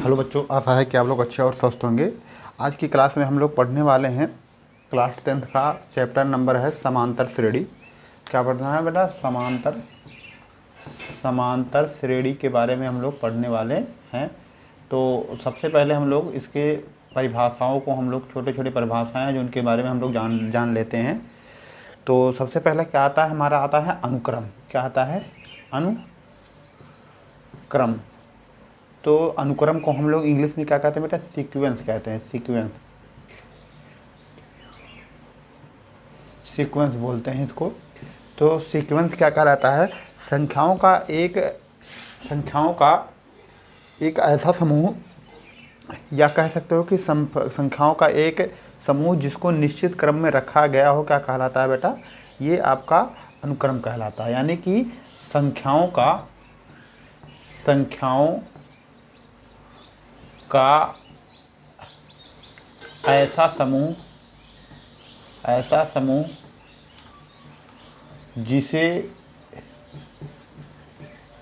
Hello बच्चों, आशा है कि आप लोग अच्छे और स्वस्थ होंगे। आज की क्लास में हम लोग पढ़ने वाले हैं क्लास 10th का चैप्टर नंबर है समांतर श्रेणी। क्या पढ़ना है बेटा? समांतर श्रेणी के बारे में हम लोग पढ़ने वाले हैं। तो सबसे पहले हम लोग इसके परिभाषाओं को, हम लोग छोटे छोटे परिभाषाएं हैं जो उनके बारे में हम लोग जान लेते हैं। तो सबसे पहले क्या आता है? हमारा आता है अनुक्रम। क्या आता है? अनुक्रम। तो अनुक्रम को हम लोग इंग्लिश में क्या कहते हैं बेटा? सीक्वेंस कहते हैं। सीक्वेंस बोलते हैं इसको। तो सीक्वेंस क्या कहलाता है? संख्याओं का एक ऐसा समूह, या कह सकते हो कि संख्याओं का एक समूह जिसको निश्चित क्रम में रखा गया हो, क्या कहलाता है बेटा? ये आपका अनुक्रम कहलाता है। यानी कि संख्याओं का ऐसा समूह जिसे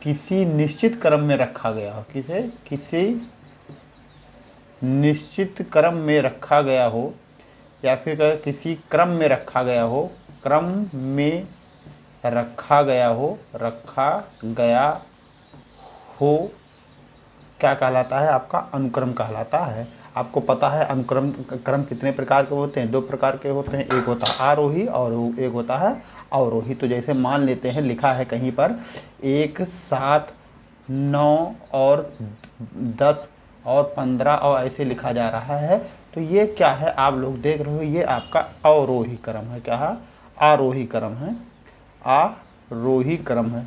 किसी निश्चित क्रम में रखा गया हो, किसी निश्चित क्रम में रखा गया हो, या फिर किसी क्रम में रखा गया हो, क्या कहलाता है? आपका अनुक्रम कहलाता है। आपको पता है क्रम कितने प्रकार के होते हैं? 2 प्रकार के होते हैं। एक होता है आरोही और एक होता है अवरोही। तो जैसे मान लेते हैं, लिखा है कहीं पर 1, 7, 9 और 10 और 15 और ऐसे लिखा जा रहा है। तो ये क्या है? आप लोग देख रहे हो, ये आपका अवरोही क्रम है। क्या है? आरोही क्रम है।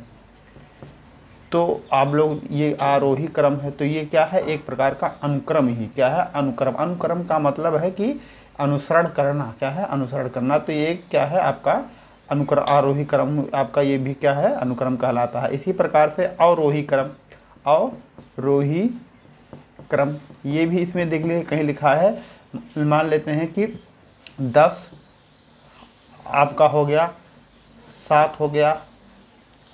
तो आप लोग, ये आरोही क्रम है, तो ये क्या है? एक प्रकार का अनुक्रम ही। क्या है? अनुक्रम का मतलब है कि अनुसरण करना। क्या है? अनुसरण करना। तो ये क्या है? आपका आरोही क्रम आपका ये भी क्या है? अनुक्रम कहलाता है। इसी प्रकार से अवरोही क्रम ये भी इसमें देख लीजिए, कहीं लिखा है। मान लेते हैं कि 10 आपका हो गया, 7 हो गया,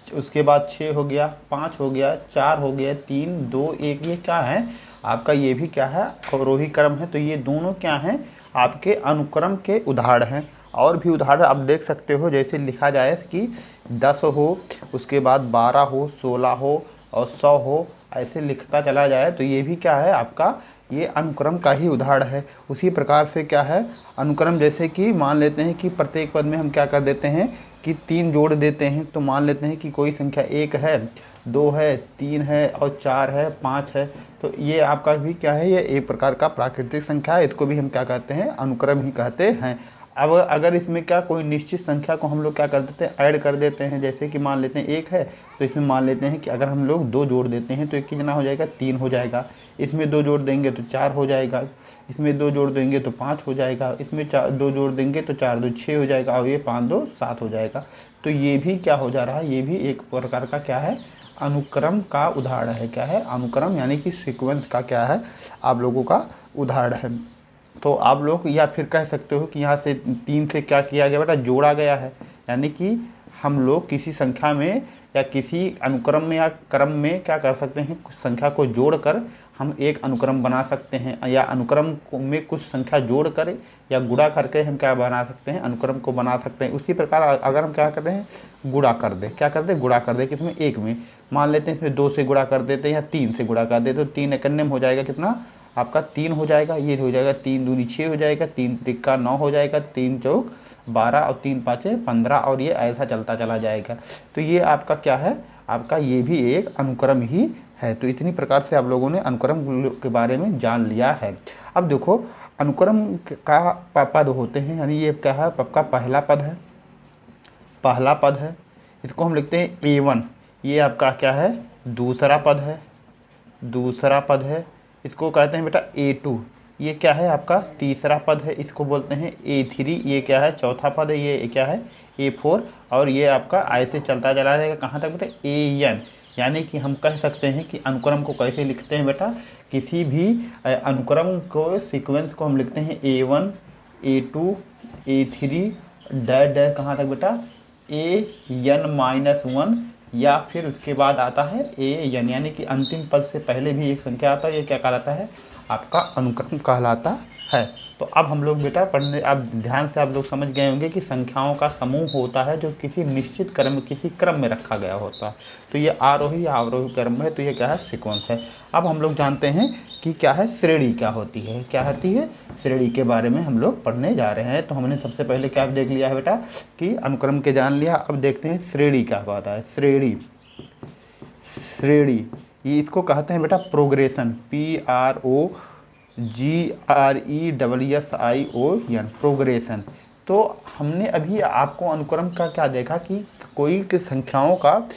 उसके बाद 6 हो गया, 5 हो गया, 4 हो गया, 3, 2, 1। ये क्या है? आपका ये भी क्या है? अवरोही क्रम है। तो ये दोनों क्या हैं? आपके अनुक्रम के उदाहरण हैं। और भी उदाहरण आप देख सकते हो, जैसे लिखा जाए कि 10 हो, उसके बाद 12 हो, 16 हो और 100 हो, ऐसे लिखता चला जाए तो ये भी क्या है? आपका ये अनुक्रम का ही उदाहरण है। उसी प्रकार से क्या है? अनुक्रम जैसे कि मान लेते हैं कि प्रत्येक पद में हम क्या कर देते हैं कि 3 जोड़ देते हैं। तो मान लेते हैं कि कोई संख्या 1 है, 2 है, 3 है और 4 है, 5 है। तो ये आपका भी क्या है? ये एक प्रकार का प्राकृतिक संख्या है। इसको भी हम क्या कहते हैं? अनुक्रम ही कहते हैं। अब अगर इसमें क्या कोई निश्चित संख्या को हम लोग क्या कर देते हैं? ऐड कर देते हैं। जैसे कि मान लेते हैं 1 है, तो इसमें मान लेते हैं कि अगर हम लोग 2 जोड़ देते हैं तो 1 कितना हो जाएगा? 3 हो जाएगा। इसमें 2 जोड़ देंगे तो 4 हो जाएगा। इसमें 2 जोड़ देंगे तो 5 हो जाएगा। इसमें 2 जोड़ देंगे तो 4 2 6 हो जाएगा और ये 5 2 7 हो जाएगा। तो ये भी क्या हो जा रहा है? ये भी एक प्रकार का क्या है? अनुक्रम का उदाहरण है। क्या है? अनुक्रम यानी कि सीक्वेंस का क्या है? आप लोगों का उदाहरण है। तो आप लोग या फिर कह सकते हो कि यहाँ से 3 से क्या किया गया बेटा? जोड़ा गया है। यानी कि हम लोग किसी संख्या में या किसी अनुक्रम में या क्रम में क्या कर सकते हैं? कुछ संख्या को जोड़कर हम एक अनुक्रम बना सकते हैं, या अनुक्रम में कुछ संख्या जोड़कर या गुणा करके हम क्या बना सकते हैं? अनुक्रम को बना सकते हैं। उसी प्रकार अगर हम क्या करते हैं? गुणा कर दे। क्या कर दे? गुणा कर दे। किसमें? 1 में। मान लेते हैं इसमें 2 से गुणा कर देते हैं या 3 से गुणा कर देते, तो 3 एकन्ने में हो जाएगा कितना? आपका 3 हो जाएगा। ये हो जाएगा 3 दूनी 6 हो जाएगा, 3 तिक्का 9 हो जाएगा, 3 चौक 12 और 3 पाँचे 15 और ये ऐसा चलता चला जाएगा। तो ये आपका क्या है? आपका ये भी एक अनुक्रम ही है। तो इतनी प्रकार से आप लोगों ने अनुक्रम के बारे में जान लिया है। अब देखो, अनुक्रम का पद होते हैं, यानी ये क्या है? आपका पहला पद है। इसको हम लिखते हैं A1। ये आपका क्या है? दूसरा पद है। इसको कहते हैं बेटा A2। ये क्या है? आपका तीसरा पद है। इसको बोलते हैं A3। ये क्या है? चौथा पद है। ये क्या है? A4। और ये आपका ऐसे चलता चला जाएगा कहाँ तक बेटा? AN। यानी कि हम कह सकते हैं कि अनुक्रम को कैसे लिखते हैं बेटा? किसी भी अनुक्रम को, सीक्वेंस को हम लिखते हैं A1, A2, A3 dash dash कहाँ तक बेटा? AN-1 या फिर उसके बाद आता है ए एन, यानी कि अंतिम पद से पहले भी एक संख्या आता है, ये क्या कहलाता है? आपका अनुक्रम कहलाता है। तो अब हम लोग बेटा पढ़ने, अब ध्यान से आप लोग समझ गए होंगे कि संख्याओं का समूह होता है जो किसी निश्चित किसी क्रम में रखा गया होता है। तो ये आरोही या अवरोही क्रम है, तो ये क्या है? सीक्वेंस है। अब हम लोग जानते हैं कि क्या है श्रेणी क्या होती है। क्या होती है? श्रेणी के बारे में हम लोग पढ़ने जा रहे हैं। तो हमने सबसे पहले क्या देख लिया है बेटा कि अनुक्रम के जान लिया। अब देखते हैं श्रेणी क्या होता है। श्रेणी, श्रेणी ये इसको कहते हैं बेटा प्रोग्रेशन, PROGRESSION, प्रोग्रेशन। तो हमने अभी आपको अनुक्रम का क्या देखा कि कोई संख्याओं का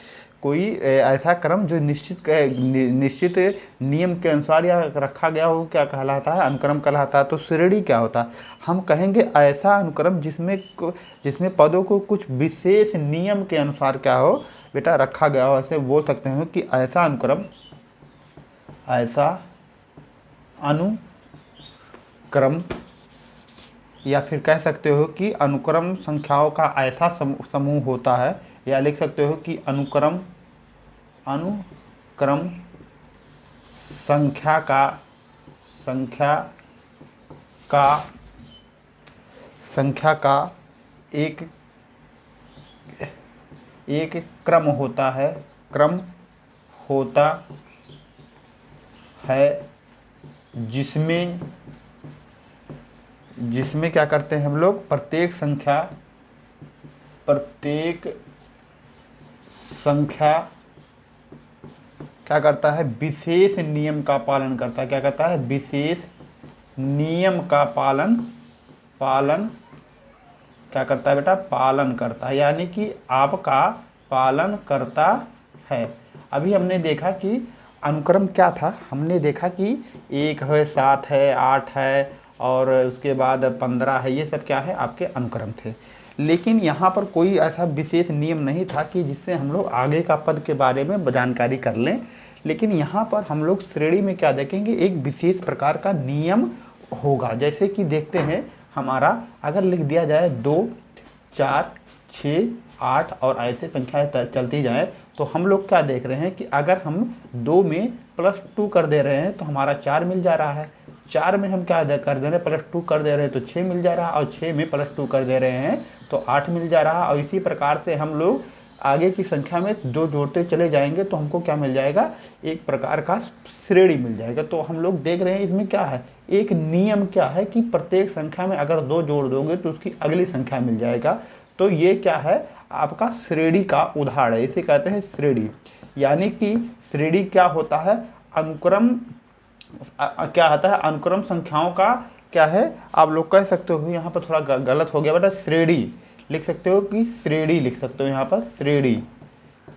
कोई ऐसा क्रम जो निश्चित नियम के अनुसार या रखा गया हो, क्या कहलाता है? अनुक्रम कहलाता है। तो श्रेणी क्या होता है? हम कहेंगे ऐसा अनुक्रम जिसमें पदों को कुछ विशेष नियम के अनुसार क्या हो बेटा रखा गया हो। ऐसे बोल सकते हो कि ऐसा अनुक्रम, या फिर कह सकते हो कि अनुक्रम संख्याओं का ऐसा समूह होता है, या लिख सकते हो कि अनुक्रम संख्या का एक क्रम होता है, जिसमें क्या करते हैं हम लोग? प्रत्येक संख्या क्या करता है? विशेष नियम का पालन करता है। क्या करता है? विशेष नियम का पालन क्या करता है बेटा? पालन करता है, यानी कि आपका पालन करता है। अभी हमने देखा कि अनुक्रम क्या था। हमने देखा कि 1 है, 7 है, 8 है और उसके बाद 15 है, ये सब क्या है? आपके अनुक्रम थे। लेकिन यहाँ पर कोई ऐसा विशेष नियम नहीं था कि जिससे हम लोग आगे का पद के बारे में जानकारी कर लें। लेकिन यहाँ पर हम लोग श्रेणी में क्या देखेंगे? एक विशेष प्रकार का नियम होगा। जैसे कि देखते हैं, हमारा अगर लिख दिया जाए 2, 4, 6, 8 और ऐसे संख्याएं चलती जाए, तो हम लोग क्या देख रहे हैं कि अगर हम 2 में +2 कर दे रहे हैं तो हमारा 4 मिल जा रहा है। 4 में हम क्या कर दे रहे हैं? +2 कर दे रहे हैं तो 6 मिल जा रहा है, और 6 में +2 कर दे रहे हैं तो 8 मिल जा रहा है। और इसी प्रकार से हम लोग आगे की संख्या में 2 जोड़ते चले जाएंगे तो हमको क्या मिल जाएगा? एक प्रकार का श्रेणी मिल जाएगा। तो हम लोग देख रहे हैं इसमें क्या है? एक नियम क्या है कि प्रत्येक संख्या में अगर 2 जोड़ दोगे तो उसकी अगली संख्या मिल जाएगा। तो ये क्या है? आपका श्रेणी का उदाहरण है, इसे कहते हैं श्रेणी। यानी कि श्रेणी क्या होता है? अनुक्रम क्या होता है? अनुक्रम संख्याओं का क्या है? आप लोग कह सकते हो, यहाँ पर थोड़ा गलत हो गया बेटा, श्रेणी लिख सकते हो कि श्रेणी लिख सकते हो यहाँ पर।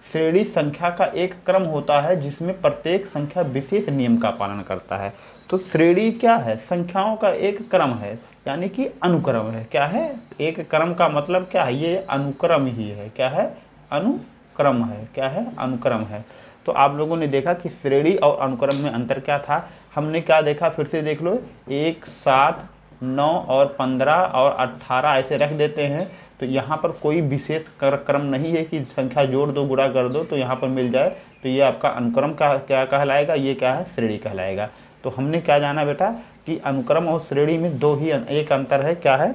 श्रेणी संख्या का एक क्रम होता है जिसमें प्रत्येक संख्या विशेष नियम का पालन करता है। तो श्रेणी क्या है? संख्याओं का एक क्रम है, यानी कि अनुक्रम है। क्या है? एक क्रम का मतलब क्या है? ये अनुक्रम ही है। क्या है? अनुक्रम है। क्या है? अनुक्रम है। तो आप लोगों ने देखा कि श्रेणी और अनुक्रम में अंतर क्या था। हमने क्या देखा? फिर से देख लो। 1, 7, 9 और 15 और 18 ऐसे रख देते हैं, तो यहाँ पर कोई विशेष क्रम नहीं है कि संख्या जोड़ दो, गुणा कर दो तो यहाँ पर मिल जाए। तो ये आपका अनुक्रम का क्या कहलाएगा? ये क्या है? श्रेणी कहलाएगा। तो हमने क्या जाना बेटा कि अनुक्रम और श्रेणी में एक अंतर है। क्या है?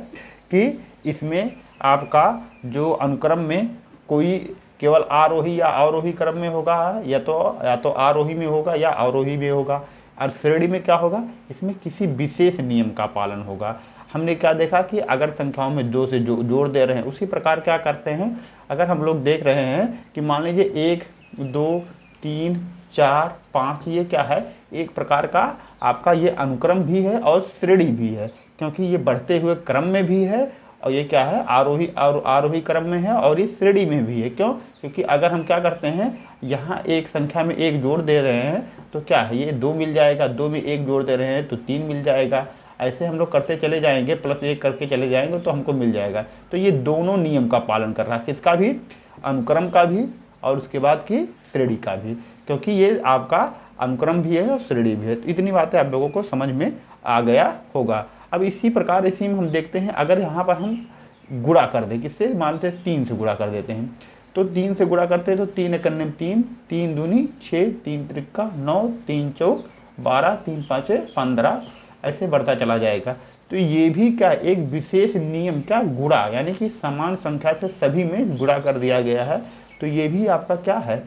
कि इसमें आपका जो अनुक्रम में कोई केवल आरोही या अवरोही क्रम में होगा, या तो आरोही में होगा या अवरोही में होगा। और श्रेणी में क्या होगा? इसमें किसी विशेष नियम का पालन होगा। हमने क्या देखा कि अगर संख्याओं में 2 से जोड़ दे रहे हैं, उसी प्रकार क्या करते हैं, अगर हम लोग देख रहे हैं कि मान लीजिए 1, 2, 3, 4, 5, ये क्या है? एक प्रकार का आपका ये अनुक्रम भी है और श्रेणी भी है, क्योंकि ये बढ़ते हुए क्रम में भी है और ये क्या है? आरोही क्रम में है और ये श्रेणी में भी है। क्यों? क्योंकि अगर हम क्या करते हैं, यहाँ एक संख्या में 1 जोड़ दे रहे हैं तो क्या है? ये 2 मिल जाएगा। 2 में 1 जोड़ दे रहे हैं तो 3 मिल जाएगा। ऐसे हम लोग करते चले जाएंगे, +1 करके चले जाएंगे तो हमको मिल जाएगा। तो ये दोनों नियम का पालन कर रहा है, किसका भी? अनुक्रम का भी और उसके बाद की श्रेणी का भी, क्योंकि ये आपका अनुक्रम भी है और श्रेणी भी है। तो इतनी बातें आप लोगों को समझ में आ गया होगा। अब इसी प्रकार इसी में हम देखते हैं, अगर यहाँ पर हम गुणा कर दें, किससे? मानते हैं 3 से गुणा कर देते हैं, तो 3 से गुणा करते हैं तो 3 एकन्ने 3, 3 दूनी 6, 3 त्रिक्का 9, 3 चौक 12, 3 पाँचे 15, ऐसे बढ़ता चला जाएगा। तो ये भी क्या एक विशेष नियम क्या गुणा, यानी कि समान संख्या से सभी में गुणा कर दिया गया है। तो ये भी आपका क्या है,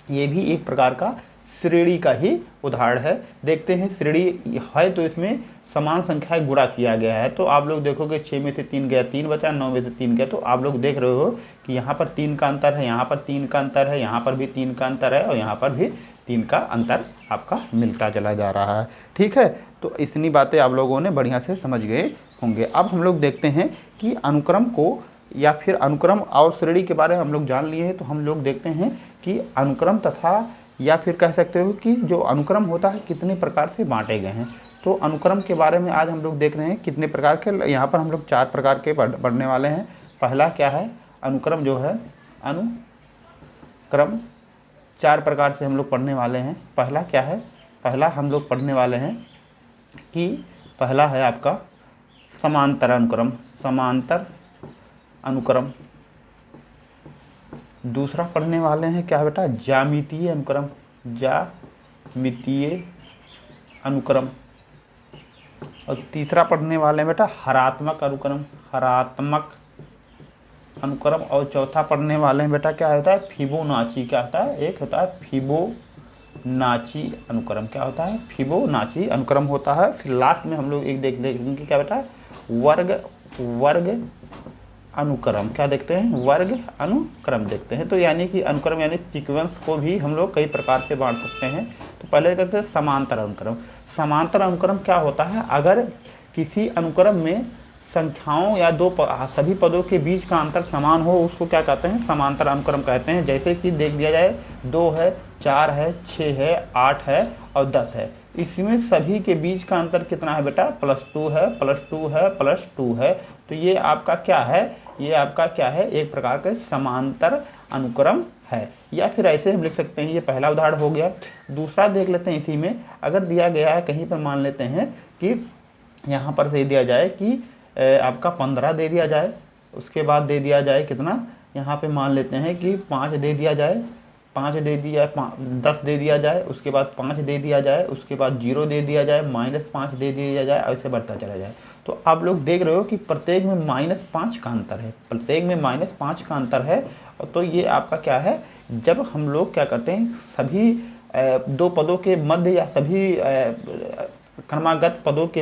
ये भी एक प्रकार का श्रेणी का ही उदाहरण है। देखते हैं श्रेणी है तो इसमें समान संख्याएं गुणा किया गया है। तो आप लोग देखोगे 6 में से 3 गया 3 बचा, 9 में से 3 गया, तो आप लोग देख रहे हो कि यहाँ पर 3 का अंतर है, यहाँ पर 3 का अंतर है, यहाँ पर भी 3 का अंतर है और यहाँ पर भी 3 का अंतर आपका मिलता चला जा रहा है। ठीक है, तो इतनी बातें आप लोगों ने बढ़िया से समझ गए होंगे। अब हम लोग देखते हैं कि अनुक्रम को या फिर अनुक्रम और श्रेणी के बारे में हम लोग जान लिए हैं। तो हम लोग देखते हैं कि अनुक्रम तथा या फिर कह सकते हो कि जो अनुक्रम होता है कितने प्रकार से बांटे गए हैं। तो अनुक्रम के बारे में आज हम लोग देख रहे हैं कितने प्रकार के, यहाँ पर हम लोग 4 प्रकार के पढ़ने वाले हैं। पहला क्या है, अनुक्रम जो है अनुक्रम 4 प्रकार से हम लोग पढ़ने वाले हैं। पहला क्या है, पहला हम लोग पढ़ने वाले हैं कि पहला है आपका समांतर अनुक्रम, समांतर अनुक्रम। दूसरा पढ़ने वाले हैं क्या है बेटा, ज्यामितीय अनुक्रम, ज्यामितीय अनुक्रम। और तीसरा पढ़ने वाले हैं बेटा हरात्मक अनुक्रम, हरात्मक अनुक्रम। और चौथा पढ़ने वाले हैं बेटा क्या होता है, फिबोनाची। क्या होता है, एक होता है फिबोनाची अनुक्रम। क्या होता है, फिबोनाची अनुक्रम होता है। फिर लास्ट में हम लोग एक देखेंगे क्या बेटा, वर्ग अनुक्रम। क्या देखते हैं, वर्ग अनुक्रम देखते हैं। तो यानी कि अनुक्रम यानी सीक्वेंस को भी हम लोग कई प्रकार से बांट सकते हैं। तो पहले देखते हैं समांतर अनुक्रम। समांतर अनुक्रम क्या होता है, अगर किसी अनुक्रम में संख्याओं या सभी पदों के बीच का अंतर समान हो उसको क्या कहते हैं, समांतर अनुक्रम कहते हैं। जैसे कि देख दिया जाए 2 है, 4 है, 6 है, 8 है और 10 है। इसमें सभी के बीच का अंतर कितना है बेटा, +2 है, +2 है, +2 है। तो ये आपका क्या है, ये आपका क्या है, एक प्रकार का समांतर अनुक्रम है। या फिर ऐसे हम लिख सकते हैं, ये पहला उदाहरण हो गया। दूसरा देख लेते हैं, इसी में अगर दिया गया है कहीं पर, मान लेते हैं कि यहाँ पर दे दिया जाए कि आपका 15 दे दिया जाए, उसके बाद दे दिया जाए कितना, यहाँ पे मान लेते हैं कि 5 दे दिया जाए, 5 दे दिया, 10 दे दिया जाए, उसके बाद 5 दे दिया जाए, उसके बाद 0 दे दिया जाए, -5 दे दिया जाए, ऐसे बढ़ता चला जाए। तो आप लोग देख रहे हो कि प्रत्येक में -5 का अंतर है, प्रत्येक में -5 का अंतर है। तो ये आपका क्या है, जब हम लोग क्या करते हैं सभी 2 पदों के मध्य या सभी क्रमागत पदों के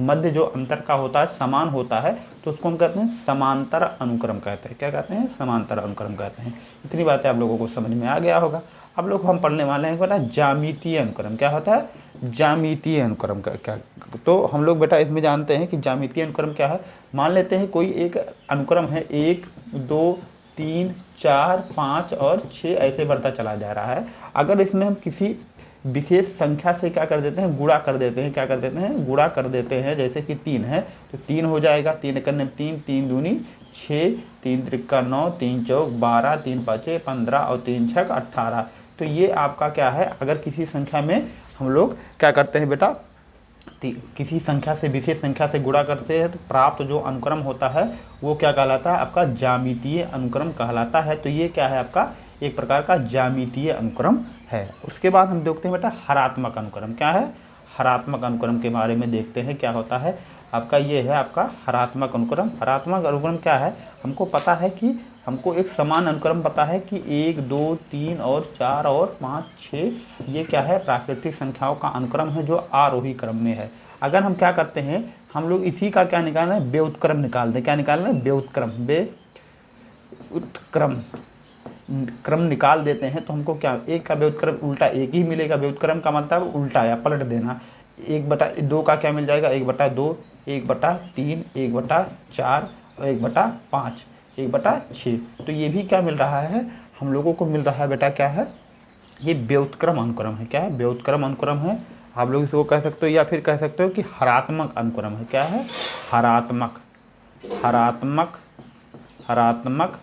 मध्य जो अंतर का होता है समान होता है, तो उसको हम कहते हैं समांतर अनुक्रम कहते हैं। क्या कहते हैं, समांतर अनुक्रम कहते हैं। इतनी बातें आप लोगों को समझ में आ गया होगा। अब लोग हम पढ़ने वाले हैं बेटा ज्यामितीय अनुक्रम। क्या होता है, ज्यामितीय अनुक्रम का क्या, तो हम लोग बेटा इसमें जानते हैं कि ज्यामितीय अनुक्रम क्या है। मान लेते हैं कोई एक अनुक्रम है, 1 2 3 4 5 और 6 ऐसे बढ़ता चला जा रहा है। अगर इसमें हम किसी विशेष संख्या से क्या कर देते हैं, गुणा कर देते हैं, क्या कर देते हैं, गुणा कर देते हैं। जैसे कि 3 है तो 3 हो जाएगा, 3 एकन्ने 3, 3 दूनी 6, 3 त्रिक्का 9, 3 चौक 12, 3 पाँचे 15 और 3 छक 18। तो ये आपका क्या है, अगर किसी संख्या में हम लोग क्या करते हैं बेटा, किसी संख्या से विशेष संख्या से गुणा करते हैं तो प्राप्त जो अनुक्रम होता है वो क्या कहलाता है, आपका ज्यामितीय अनुक्रम कहलाता है। तो ये क्या है, आपका एक प्रकार का ज्यामितीय अनुक्रम है। उसके बाद हम देखते हैं बेटा हरात्मक अनुक्रम। क्या है, हरात्मक अनुक्रम के बारे में देखते हैं क्या होता है आपका, ये है आपका हरात्मक अनुक्रम। हरात्मक अनुक्रम क्या है, हमको पता है कि हमको एक समान अनुक्रम पता है कि 1 2 3 और 4 और 5 6 ये क्या है, प्राकृतिक संख्याओं का अनुक्रम है जो आरोही क्रम में है। अगर हम क्या करते हैं, हम लोग इसी का क्या निकालना है, व्युत्क्रम निकाल दें। क्या निकालना है, व्युत्क्रम, व्युत्क्रम क्रम निकाल देते हैं तो हमको क्या, एक का व्युत्क्रम उल्टा एक ही मिलेगा। व्युत्क्रम का मतलब उल्टा या पलट देना। 1/2 का क्या मिल जाएगा, 1/2, 1/3, 1/4 और 1/5, 1/6। तो ये भी क्या मिल रहा है, हम लोगों को मिल रहा है बेटा क्या है, ये व्युत्क्रम अनुक्रम है। क्या है, व्युत्क्रम अनुक्रम है। आप लोग इसको कह सकते हो या फिर कह सकते हो कि हरात्मक अनुक्रम है। क्या है, हरात्मक, हरात्मक, हरात्मक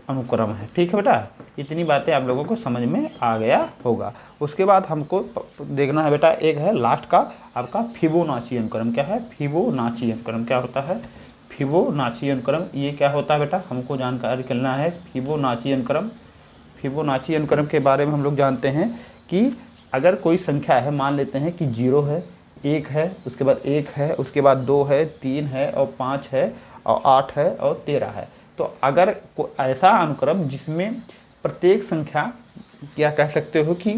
अनुक्रम है। ठीक है बेटा, इतनी बातें आप लोगों को समझ में आ गया होगा। उसके बाद हमको देखना है बेटा, एक है लास्ट का आपका फिबोनाची अनुक्रम। क्या है, फिबोनाची अनुक्रम क्या होता है, फिबोनाची अनुक्रम ये क्या होता है बेटा, हमको जानकारी करना है। फिबोनाची अनुक्रम, फिबोनाची अनुक्रम के बारे में हम लोग जानते हैं कि अगर कोई संख्या है, मान लेते हैं कि 0 है, 1 है, उसके बाद 1 है, उसके बाद 2 है, 3 है और 5 है और 8 है और 13 है। तो अगर ऐसा अनुक्रम जिसमें प्रत्येक संख्या क्या कह सकते हो कि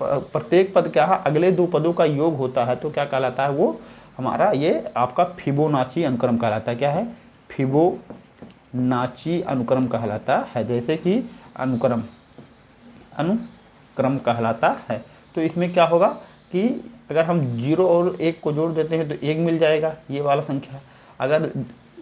प्रत्येक पद क्या है, अगले दो पदों का योग होता है, तो क्या कहलाता है वो हमारा, ये आपका फिबोनाची अनुक्रम कहलाता है। क्या है, फिबोनाची अनुक्रम कहलाता है। जैसे कि अनुक्रम कहलाता है। तो इसमें क्या होगा कि अगर हम 0 और 1 को जोड़ देते हैं तो 1 मिल जाएगा, ये वाला संख्या। अगर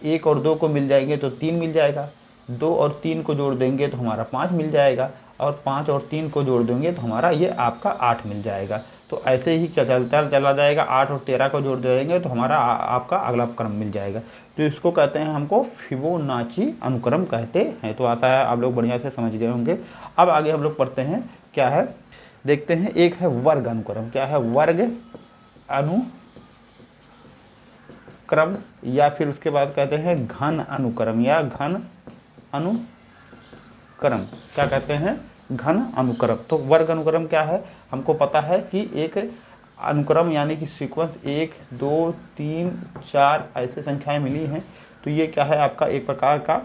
1 और 2 को मिल जाएंगे तो 3 मिल जाएगा। 2 और 3 को जोड़ देंगे तो हमारा 5 मिल जाएगा, और 5 और 3 को जोड़ देंगे तो हमारा ये आपका 8 मिल जाएगा। तो ऐसे ही क्या चला जाएगा, 8 और 13 को जोड़ देंगे तो हमारा आपका अगला क्रम मिल जाएगा। तो इसको कहते हैं, हमको फिबोनाची अनुक्रम कहते हैं। तो आता है, आप लोग बढ़िया से समझ गए होंगे। अब आगे हम लोग पढ़ते हैं, क्या है देखते हैं। एक है वर्ग अनुक्रम। क्या है, वर्ग अनुक्रम, या फिर उसके बाद कहते हैं घन अनुक्रम या घन अनुक्रम। क्या कहते हैं, घन अनुक्रम। तो वर्ग अनुक्रम क्या है, हमको पता है कि एक अनुक्रम यानी कि सीक्वेंस 1 2 3 4 ऐसे संख्याएं मिली हैं, तो ये क्या है आपका एक प्रकार का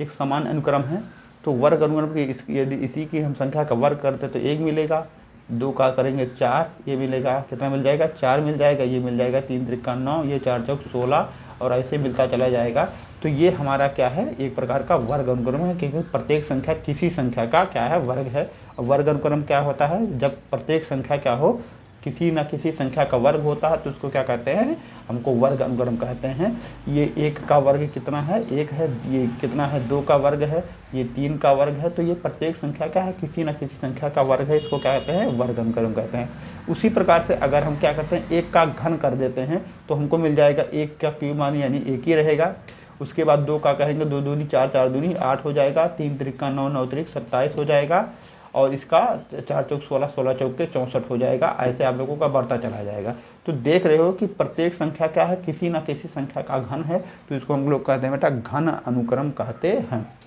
एक समान अनुक्रम है। तो वर्ग अनुक्रम की यदि इसी की हम संख्या का वर्ग करते तो 1 मिलेगा, 2 का करेंगे 4, ये मिलेगा, कितना मिल जाएगा, 4 मिल जाएगा, ये मिल जाएगा 3 त्रिका 9, ये 4 चौक 16 और ऐसे मिलता चला जाएगा। तो ये हमारा क्या है, एक प्रकार का वर्ग अनुक्रम है, क्योंकि प्रत्येक संख्या किसी संख्या का क्या है, वर्ग है। वर्ग अनुक्रम क्या होता है, जब प्रत्येक संख्या क्या हो, किसी न किसी संख्या का वर्ग होता है तो उसको क्या कहते हैं, हमको वर्ग अनुक्रम कहते हैं। ये 1 का वर्ग कितना है, 1 है, ये कितना है, 2 का वर्ग है, ये 3 का वर्ग है। तो ये प्रत्येक संख्या क्या है, किसी न किसी संख्या का वर्ग है, इसको क्या कहते हैं, वर्ग अनुक्रम कहते हैं। उसी प्रकार से अगर हम क्या करते हैं, 1 का घन कर देते हैं तो हमको मिल जाएगा 1 का क्यूब मान यानी 1 ही रहेगा। उसके बाद 2 का कहेंगे, 2 दूनी 4, 4 दूनी 8 हो जाएगा, 3 त्रिका 9, 9 त्रिक 27 हो जाएगा, और इसका 4 चौक 16, 16 चौक 64 हो जाएगा। ऐसे आप लोगों का बढ़ता चला जाएगा। तो देख रहे हो कि प्रत्येक संख्या क्या है, किसी न किसी संख्या का घन है, तो इसको हम लोग कहते हैं बेटा घन अनुक्रम कहते हैं।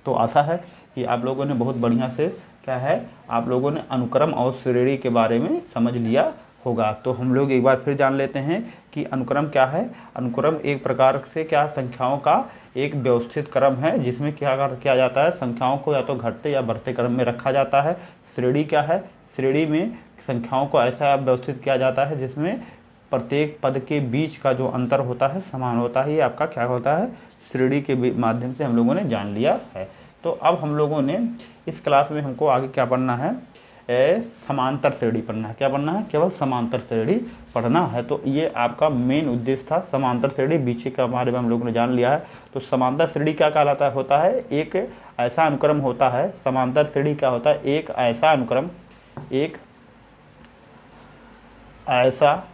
तो आशा है कि आप लोगों ने बहुत बढ़िया से क्या है, आप लोगों ने अनुक्रम और श्रेणी के बारे में समझ लिया होगा। तो हम लोग एक बार फिर जान लेते हैं कि अनुक्रम क्या है। अनुक्रम एक प्रकार से क्या, संख्याओं का एक व्यवस्थित क्रम है, जिसमें क्या किया जाता है, संख्याओं को या तो घटते या बढ़ते क्रम में रखा जाता है। श्रेणी क्या है, श्रेणी में संख्याओं को ऐसा व्यवस्थित किया जाता है जिसमें प्रत्येक पद के बीच का जो अंतर होता है समान होता है। ये आपका क्या होता है, श्रेणी के माध्यम से हम लोगों ने जान लिया है। तो अब हम लोगों ने इस क्लास में हमको आगे क्या पढ़ना है, समांतर श्रेणी पढ़ना है। क्या पढ़ना है, केवल समांतर श्रेणी पढ़ना है। तो ये आपका मेन उद्देश्य था, समांतर श्रेणी बीच के बारे में हम लोगों ने जान लिया है। तो समांतर श्रेणी क्या कहलाता होता है, एक ऐसा अनुक्रम होता है। समांतर श्रेणी क्या होता है, एक ऐसा अनुक्रम, एक ऐसा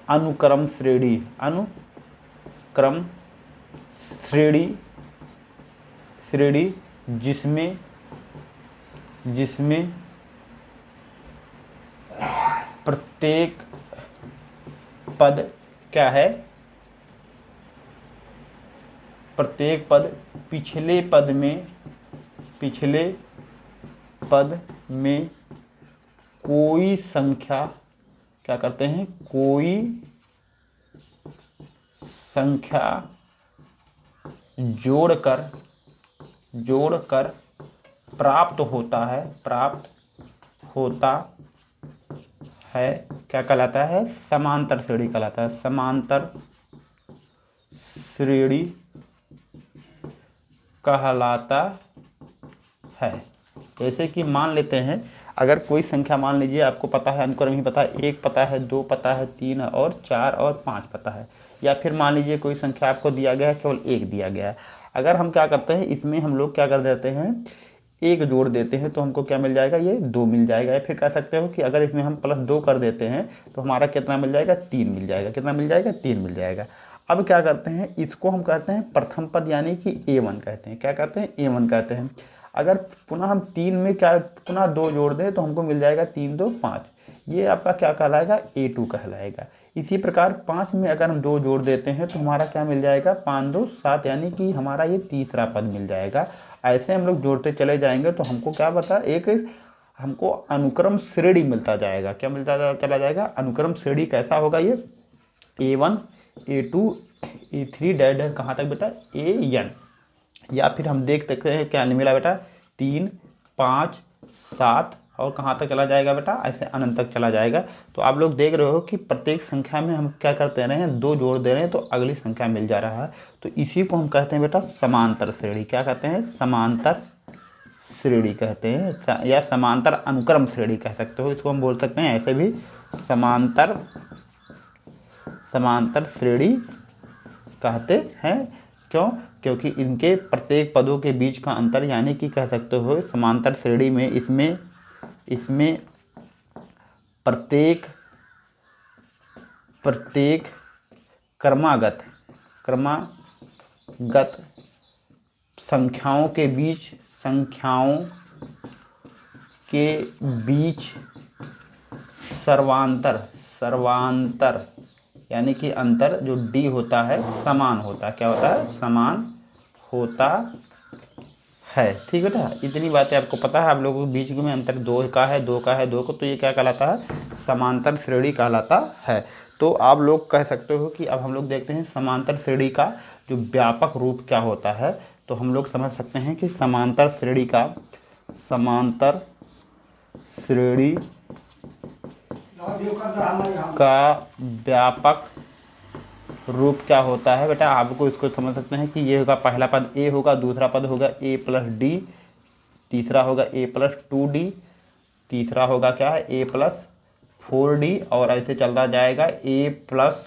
अनुक्रम श्रेणी, अनुक्रम श्रेणी जिसमें प्रत्येक पद क्या है, प्रत्येक पद पिछले पद में कोई संख्या क्या करते हैं, कोई संख्या जोड़कर प्राप्त होता है, क्या कहलाता है, समांतर श्रेणी कहलाता है। समांतर श्रेणी कहलाता है। जैसे कि मान लेते हैं, अगर कोई संख्या मान लीजिए आपको पता है, अनुक्रम ही पता है, 1 पता है, 2 पता है, 3 और 4 और 5 पता है, या फिर मान लीजिए कोई संख्या आपको दिया गया है, केवल 1 दिया गया है। अगर हम क्या करते हैं, इसमें हम लोग क्या कर देते हैं, 1 जोड़ देते हैं तो हमको क्या मिल जाएगा, ये 2 मिल जाएगा। या फिर कह सकते हो कि अगर इसमें हम +2 कर देते हैं तो हमारा कितना मिल जाएगा, 3 मिल जाएगा। कितना मिल जाएगा, 3 मिल जाएगा। अब क्या करते हैं, इसको हम कहते हैं प्रथम पद यानी कि A1 कहते हैं। क्या कहते हैं, A1 कहते हैं। अगर पुनः हम 3 में क्या पुनः 2 जोड़ दें तो हमको मिल जाएगा 3 2 5, ये आपका क्या कहलाएगा, A2 कहलाएगा। इसी प्रकार 5 में अगर हम 2 जोड़ देते हैं तो हमारा क्या मिल जाएगा, 5 2 7, यानी कि हमारा ये तीसरा पद मिल जाएगा। ऐसे हम लोग जोड़ते चले जाएंगे तो हमको क्या बता, एक हमको अनुक्रम श्रेणी मिलता जाएगा। क्या मिलता चला जाएगा, अनुक्रम श्रेणी। कैसा होगा ये, A1 A2 A3 डैड है कहाँ तक बेटा, AN। या फिर हम देख सकते हैं क्या मिला बेटा, 3 5 7 और कहाँ तक चला जाएगा बेटा, ऐसे अनंत तक चला जाएगा। तो आप लोग देख रहे हो कि प्रत्येक संख्या में हम क्या करते रहे हैं, 2 जोड़ दे रहे हैं तो अगली संख्या मिल जा रहा है। तो इसी को हम कहते हैं बेटा समांतर श्रेणी। क्या कहते हैं, समांतर श्रेणी कहते हैं, या समांतर अनुक्रम श्रेणी कह सकते हो। इसको हम बोल सकते हैं ऐसे भी, समांतर श्रेणी कहते हैं। क्यों, क्योंकि इनके प्रत्येक पदों के बीच का अंतर, यानी कि कह सकते हो समांतर श्रेणी में इसमें प्रत्येक क्रमागत संख्याओं के बीच सर्वांतर यानी कि अंतर जो d होता है समान होता है। क्या होता है, समान होता है। ठीक है बेटा, इतनी बातें आपको पता है। आप लोगों के बीच में अंतर 2 का है, 2 का है, 2 को, तो ये क्या कहलाता है, समांतर श्रेणी कहलाता है। तो आप लोग कह सकते हो कि अब हम लोग देखते हैं समांतर श्रेणी का जो व्यापक रूप क्या होता है। तो हम लोग समझ सकते हैं कि समांतर श्रेणी का व्यापक रूप क्या होता है बेटा, आपको इसको समझ सकते हैं कि ये होगा पहला पद a होगा, दूसरा पद होगा a प्लस डी, तीसरा होगा a प्लस 2d, तीसरा होगा क्या है a प्लस 4d, और ऐसे चलता जाएगा a plus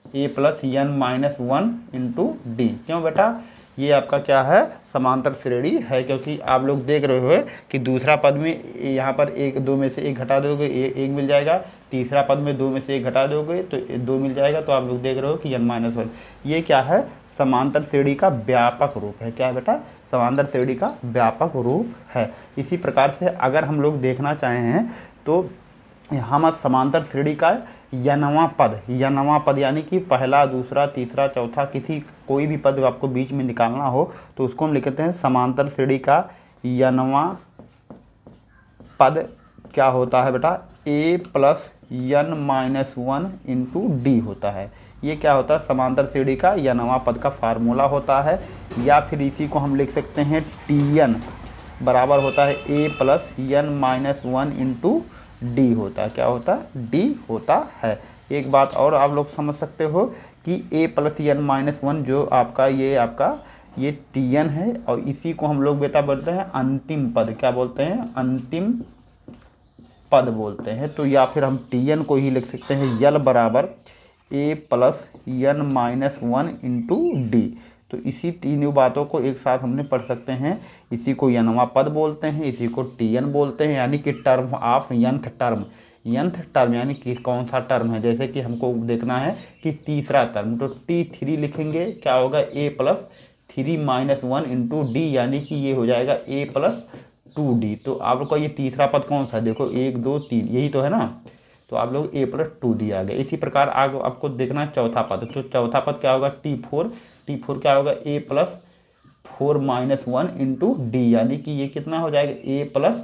n-1 into D. क्यों बेटा, ये आपका क्या है, समांतर श्रेणी है। क्योंकि आप लोग देख रहे हो कि दूसरा पद में यहाँ पर 2 में से 1 घटा दोगे 1 मिल जाएगा, तीसरा पद में 2 में से 1 घटा दोगे तो 2 मिल जाएगा। तो आप लोग देख रहे हो कि n-1, ये क्या है, समांतर श्रेणी का व्यापक रूप है। क्या है बेटा, समांतर श्रेणी का व्यापक रूप है। इसी प्रकार से अगर हम लोग देखना चाहें तो यहाँ समांतर श्रेणी का नवा पद यानी कि पहला, दूसरा, तीसरा, चौथा, कोई भी पद आपको बीच में निकालना हो तो उसको हम लिखते हैं समांतर श्रेणी का नवा पद क्या होता है बेटा, a plus n-1 into D होता है। ये क्या होता है, समांतर श्रेणी का नवा पद का फार्मूला होता है। या फिर इसी को हम लिख सकते हैं Tn बराबर होता है a plus n-1 into D होता है। क्या होता है, डी होता है। एक बात और आप लोग समझ सकते हो कि a प्लस n-1 जो आपका ये Tn है, और इसी को हम लोग बेटा बोलते हैं अंतिम पद। क्या बोलते हैं, अंतिम पद बोलते हैं। तो या फिर हम Tn को ही लिख सकते हैं यल बराबर a plus n-1 into D. तो इसी तीनों बातों को एक साथ हमने पढ़ सकते हैं। इसी को यनवा पद बोलते हैं, इसी को Tn बोलते हैं, यानी कि टर्म ऑफ nth टर्म यानी कि कौन सा टर्म है। जैसे कि हमको देखना है कि तीसरा टर्म, तो T3 लिखेंगे, क्या होगा, a प्लस 3-1 इंटू डी, यानी कि ये हो जाएगा a प्लस 2d। तो आप लोग का ये तीसरा पद कौन सा है, देखो 1 2 3 यही तो है ना। तो आप लोग a प्लस 2d आ गए। इसी प्रकार आपको देखना है चौथा पद, तो चौथा पद क्या होगा, T4 क्या होगा, a प्लस 4-1 इंटू डी, यानी कि ये कितना हो जाएगा, a प्लस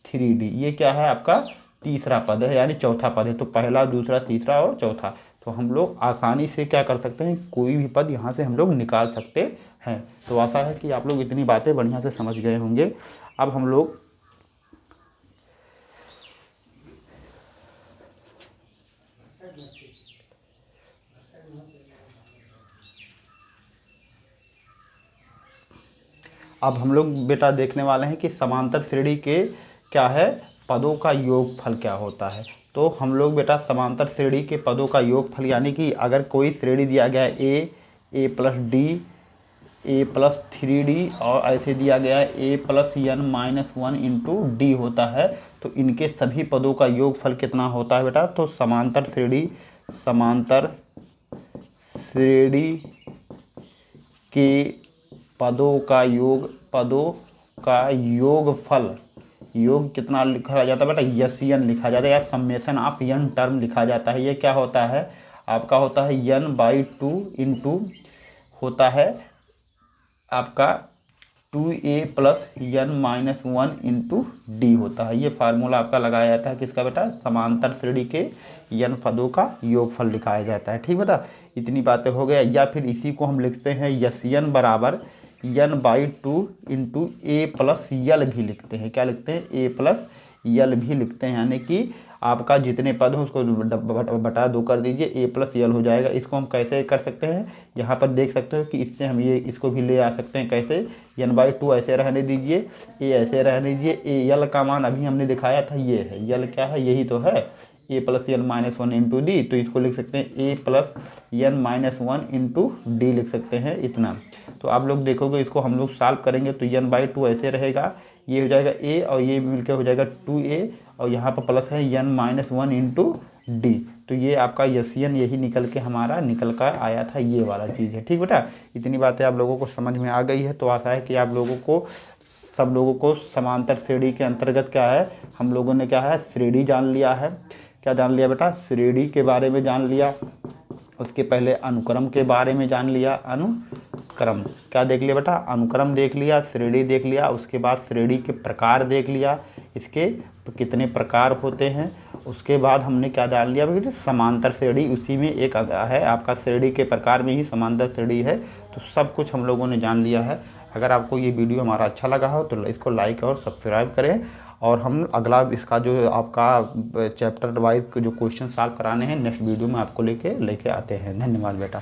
3d। ये क्या है, आपका तीसरा पद है, यानी चौथा पद है। तो पहला, दूसरा, तीसरा और चौथा। तो हम लोग आसानी से क्या कर सकते हैं, कोई भी पद यहाँ से हम लोग निकाल सकते हैं। तो आशा है कि आप लोग इतनी बातें बढ़िया से समझ गए होंगे। अब हम लोग बेटा देखने वाले हैं कि समांतर श्रेणी के क्या है, पदों का योगफल क्या होता है। तो हम लोग बेटा समांतर श्रेणी के पदों का योगफल, यानी कि अगर कोई श्रेणी दिया गया है a plus D, a plus 3d, और ऐसे दिया गया है a plus n-1 into D होता है, तो इनके सभी पदों का योगफल कितना होता है बेटा। तो समांतर श्रेणी के पदों का योगफल योग कितना लिखा जाता है बेटा, यस एन लिखा जाता है या समेशन ऑफ एन टर्म लिखा जाता है। ये क्या होता है आपका, होता है n/2 इंटू होता है आपका 2a plus n-1 into D होता है। ये फार्मूला आपका लगाया जाता है किसका बेटा, समांतर श्रेणी के n पदों का योगफल लिखाया जाता है। ठीक बेटा, इतनी बातें हो गया। या फिर इसी को हम लिखते हैं यस n बराबर n/2 इंटू ए प्लस यल भी लिखते हैं। क्या लिखते हैं, ए प्लस यल भी लिखते हैं, यानी कि आपका जितने पद हो उसको बटा 2 कर दीजिए, ए प्लस यल हो जाएगा। इसको हम कैसे कर सकते हैं, यहाँ पर देख सकते हो कि इससे हम ये इसको भी ले आ सकते हैं। कैसे, n/2 ऐसे रहने दीजिए, ए ऐसे रहने दीजिए, ए यल का मान अभी हमने दिखाया था ये है, यल क्या है, यही तो है, ए प्लस n-1 इंटू डी। तो इसको लिख सकते हैं ए प्लस n-1 इंटू डी लिख सकते हैं इतना। तो आप लोग देखोगे इसको हम लोग सॉल्व करेंगे तो n/2 ऐसे रहेगा, ये हो जाएगा a और ये मिलकर हो जाएगा 2a और यहाँ पर प्लस है n-1 इंटू डी। तो ये आपका यसियन यही निकल के हमारा निकल कर आया था, ये वाला चीज़ है। ठीक बेटा, इतनी बातें आप लोगों को समझ में आ गई है। तो आशा है कि आप लोगों को, सब लोगों को समांतर श्रेणी के अंतर्गत क्या है, हम लोगों ने क्या है, श्रेणी जान लिया है। क्या जान लिया बेटा, श्रेणी के बारे में जान लिया, उसके पहले अनुक्रम के बारे में जान लिया। अनुक्रम क्या देख लिया बेटा, अनुक्रम देख लिया, श्रेणी देख लिया, उसके बाद श्रेणी के प्रकार देख लिया, इसके कितने प्रकार होते हैं। उसके बाद हमने क्या जान लिया बेटा, समांतर श्रेणी, उसी में एक है आपका श्रेणी के प्रकार में ही समांतर श्रेणी है। तो सब कुछ हम लोगों ने जान लिया है। अगर आपको ये वीडियो हमारा अच्छा लगा हो तो इसको लाइक और सब्सक्राइब करें, और हम अगला इसका जो आपका चैप्टर वाइज जो क्वेश्चन सॉल्व कराने हैं नेक्स्ट वीडियो में आपको लेके आते हैं। धन्यवाद बेटा।